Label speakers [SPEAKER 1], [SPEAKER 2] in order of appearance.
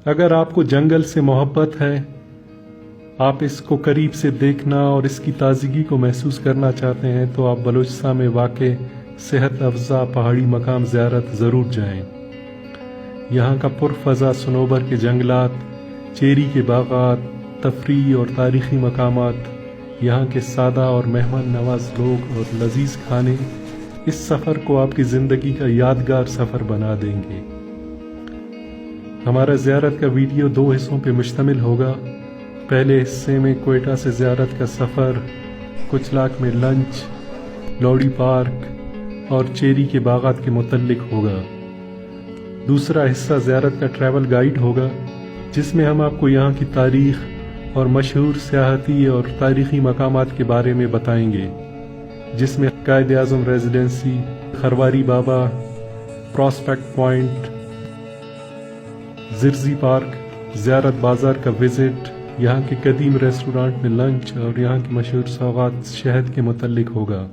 [SPEAKER 1] اگر آپ کو جنگل سے محبت ہے، آپ اس کو قریب سے دیکھنا اور اس کی تازگی کو محسوس کرنا چاہتے ہیں تو آپ بلوچستان میں واقع صحت افزا پہاڑی مقام زیارت ضرور جائیں۔ یہاں کا پرفضا صنوبر کے جنگلات، چیری کے باغات، تفریح اور تاریخی مقامات، یہاں کے سادہ اور مہمان نواز لوگ اور لذیذ کھانے اس سفر کو آپ کی زندگی کا یادگار سفر بنا دیں گے۔ ہمارا زیارت کا ویڈیو 2 حصوں پہ مشتمل ہوگا۔ پہلے حصے میں کوئٹہ سے زیارت کا سفر، کچلاک میں لنچ، لوڑی پارک اور چیری کے باغات کے متعلق ہوگا۔ دوسرا حصہ زیارت کا ٹریول گائیڈ ہوگا، جس میں ہم آپ کو یہاں کی تاریخ اور مشہور سیاحتی اور تاریخی مقامات کے بارے میں بتائیں گے، جس میں قائد اعظم ریزیڈنسی، خرواری بابا، پراسپیکٹ پوائنٹ، زرزی پارک، زیارت بازار کا وزٹ، یہاں کے قدیم ریسٹورانٹ میں لنچ اور یہاں کی مشہور سوغات شہد کے متعلق ہوگا۔